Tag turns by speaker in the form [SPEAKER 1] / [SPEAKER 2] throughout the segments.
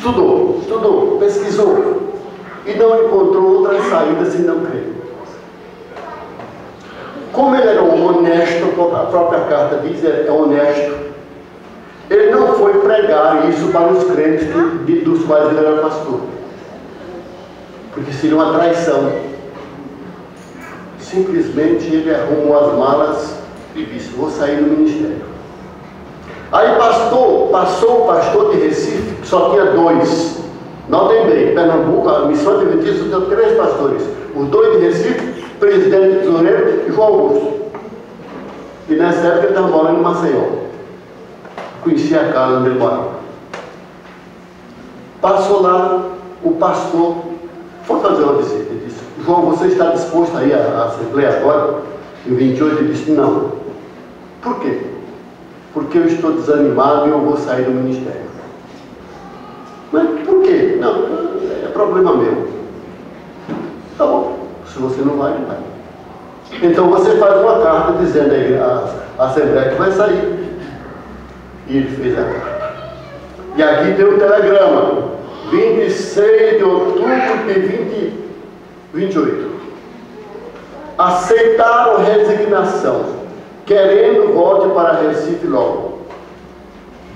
[SPEAKER 1] estudou, pesquisou e não encontrou outra saída senão crer. Como ele era um honesto, a própria carta diz, é honesto, ele não foi pregar isso para os crentes dos quais ele era pastor, porque seria uma traição. Simplesmente ele arrumou as malas e disse: vou sair do ministério. Aí passou o pastor de Recife, que só tinha 2. Notem bem, Pernambuco, a missão adventista tem 3 pastores. Os 2 de Recife, presidente tesoureiro e João Augusto. E nessa época ele estava morando em Maceió. Conhecia a casa onde ele morava. Passou lá, o pastor foi fazer uma visita. Ele disse: João, você está disposto a ir à Assembleia agora? Em 28 ele disse: não. Por quê? Porque eu estou desanimado e eu vou sair do ministério. Mas por quê? Não, é problema meu. Tá bom, se você não vai, não vai. Então você faz uma carta dizendo à Assembleia que vai sair. E ele fez a carta. E aqui tem um telegrama, 26 de outubro de 28. Aceitaram resignação, querendo volte para Recife logo.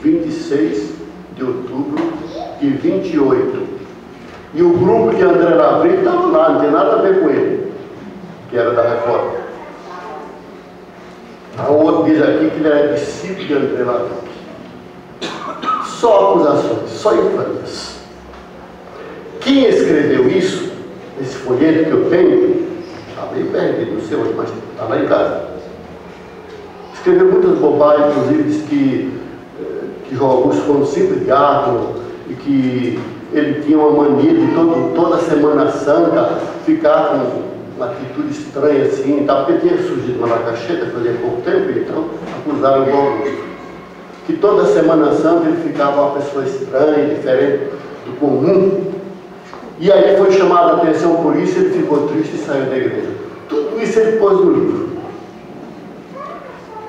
[SPEAKER 1] 26 de outubro de 28. E o grupo de André Lavrinho estava lá, não tem nada a ver com ele, que era da Reforma. A outro diz aqui que ele era discípulo de André Lavrinho. Só acusações, só infâmias. Quem escreveu isso, esse folheto que eu tenho, está bem perdido, não sei onde, mas está lá em casa. Escreveu muitas bobagens, inclusive diz que João Augusto foi um simples diácono e que ele tinha uma mania de toda Semana Santa ficar com uma atitude estranha assim, porque tinha surgido uma macaxeta fazia pouco tempo, então acusaram o João Augusto. Que toda Semana Santa ele ficava uma pessoa estranha, diferente do comum. E aí foi chamado a atenção por isso, ele ficou triste e saiu da igreja. Tudo isso ele pôs no livro.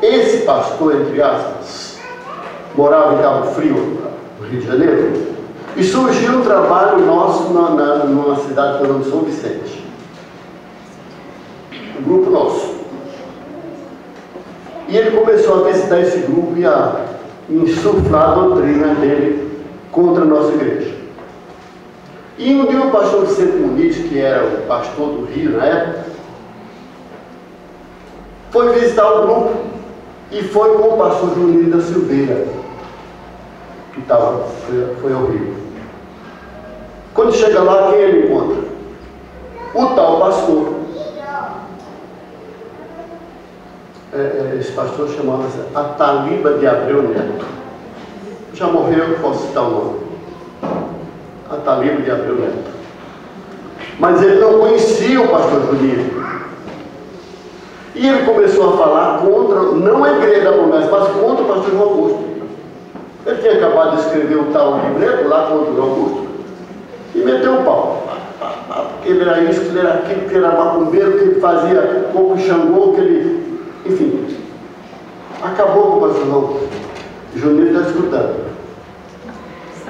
[SPEAKER 1] Esse pastor, entre aspas, morava em Cabo Frio, no Rio de Janeiro, e surgiu um trabalho nosso numa cidade que eu não São Vicente. Um grupo nosso. E ele começou a visitar esse grupo e a insuflar a doutrina dele contra a nossa igreja. E um dia o pastor Vicente Muniz, que era o pastor do Rio na época, foi visitar o grupo e foi com o pastor Junino da Silveira, que foi ao Rio. Quando chega lá, quem ele encontra? O tal pastor. Esse pastor chamava-se Ataliba de Abreu Neto. Já morreu, posso citar o nome. Ataliba de Abreu Neto. Mas ele não conhecia o pastor Junino. E ele começou a falar contra, não a igreja da promessa, mas contra o pastor João Augusto. Ele tinha acabado de escrever um tal livreto lá contra o João Augusto e meteu o pau. Porque ele era isso, que ele era aquilo, que ele era macumbeiro, que ele fazia pouco Xangô, que ele... Enfim, acabou com o pastor João Augusto. O Junino está escutando.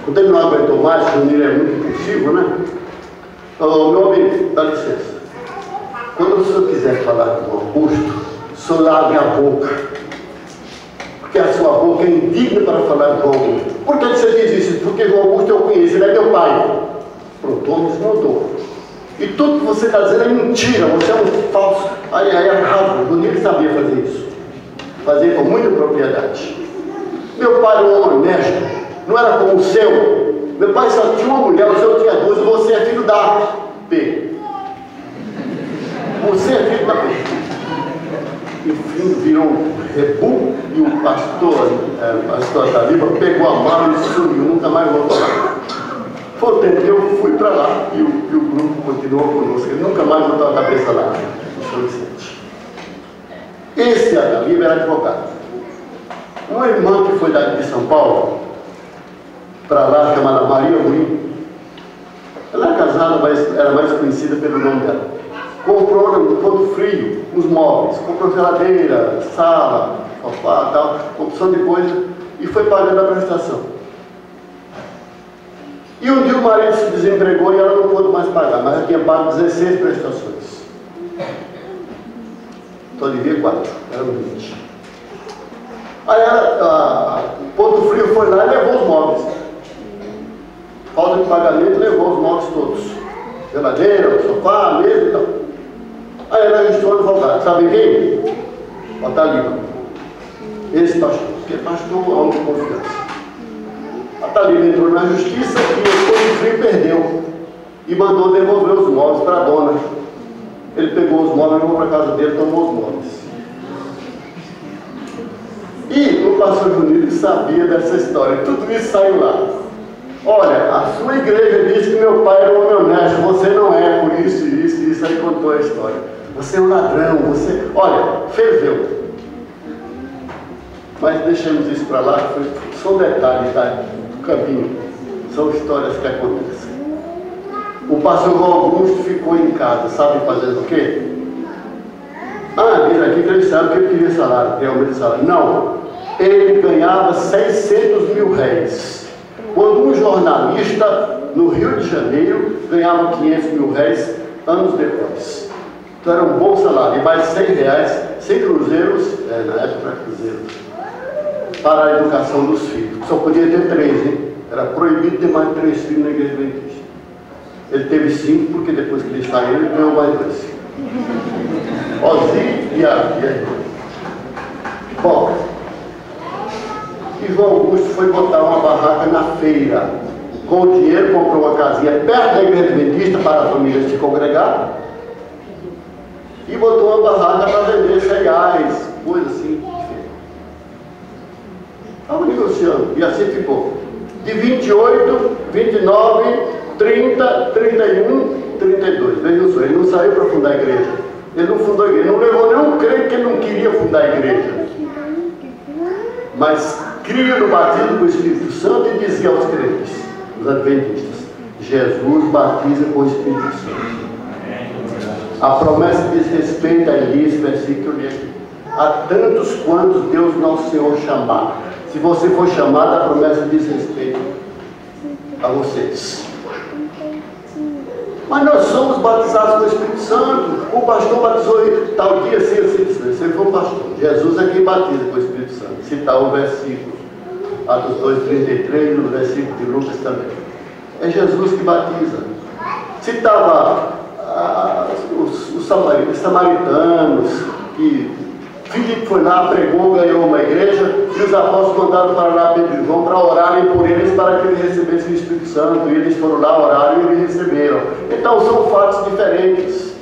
[SPEAKER 1] Quando ele não aguentou mais, o Junino é muito impulsivo, né? Meu amigo, dá licença. Quando o senhor quiser falar com o Augusto, o senhor lave a boca. Porque a sua boca é indigna para falar com o Augusto. Por que você diz isso? Porque o Augusto eu conheço, ele é meu pai. Pronto, o homem desmontou. E tudo que você está dizendo é mentira, você é um falso. Aí errado, o Junino sabia fazer isso. Fazia com muita propriedade. Meu pai era um homem honesto, não era como o seu. Meu pai só tinha uma mulher, o seu tinha 2, e você é filho da P. Você é filho da P. Enfim, virou um rebu e o pastor Ataliba pegou a mala e sumiu, nunca mais voltou lá. Foi o tempo que eu fui para lá e o grupo continuou conosco. Ele nunca mais botou a cabeça lá em São Vicente. Esse Ataliba era advogado. Uma irmã que foi daqui de São Paulo, para lá, chamada Maria Ruim, ela é casada, mas era mais conhecida pelo nome dela. Comprou no Ponto Frio os móveis, comprou geladeira, sala, sofá, tal, opção de coisa, e foi pagando a prestação. E um dia o marido se desempregou e ela não pôde mais pagar, mas ela tinha pago 16 prestações. Só devia 4, eram 20. Aí o Ponto Frio foi lá e levou os móveis. Falta de pagamento, levou os móveis todos. Geladeira, sofá, mesa e tal. Aí ela registrou o advogado. Sabe quem? O Talíba. Esse pastor, que é pastor, homem de confiança. A Talíba entrou na justiça e o Ponto Frio perdeu. E mandou devolver os móveis para a dona. Ele pegou os móveis, levou para a casa dele e tomou os móveis. E o pastor Juninho sabia dessa história, tudo isso saiu lá. Olha, a sua igreja disse que meu pai era um homem honesto, você não é, por isso, isso, aí contou a história. Você é um ladrão, você... Olha, ferveu. Mas deixamos isso para lá, que foi só um detalhe do caminho. São histórias que acontecem. O pastor Augusto ficou em casa, sabe fazendo o quê? Diz aqui que ele sabe que ele queria salário, realmente salário. Não, ele ganhava 600 mil réis. Quando um jornalista no Rio de Janeiro ganhava 500 mil réis anos depois. Então era um bom salário, e mais 100 reais, 100 cruzeiros, na época era cruzeiros, para a educação dos filhos. Só podia ter 3, hein? Era proibido ter mais de 3 filhos na igreja adventista. Ele teve 5, porque depois que ele saiu, ele ganhou mais 2. Ozi e a Bom, e João Augusto foi botar uma barraca na feira. Com o dinheiro, comprou uma casinha perto da igreja adventista para a família se congregar. E botou uma barraca para vender cereais, coisa assim. Estava negociando. E assim ficou. De 28, 29, 30, 31, 32. Vejam só, ele não saiu para fundar a igreja. Ele não fundou a igreja. Não levou nenhum crente que ele não queria fundar a igreja. Mas cria no batismo com o Espírito Santo e dizia aos crentes, os adventistas, Jesus batiza com o Espírito Santo. A promessa diz respeito a esse versículo que eu li aqui. A tantos quantos Deus nosso Senhor chamar. Se você for chamado, a promessa diz respeito a vocês. Mas nós somos batizados com o Espírito Santo. O pastor batizou tal dia, assim. Você foi o pastor. Jesus é quem batiza com o Espírito Santo. Citar o versículo, Atos 2,33, no versículo de Lucas também. É Jesus que batiza. Citava os samaritanos, que Filipe foi lá, pregou, ganhou uma igreja, e os apóstolos mandaram para lá Pedro e João para orarem por eles, para que eles recebessem o Espírito Santo, e eles foram lá, oraram e eles receberam. Então são fatos diferentes.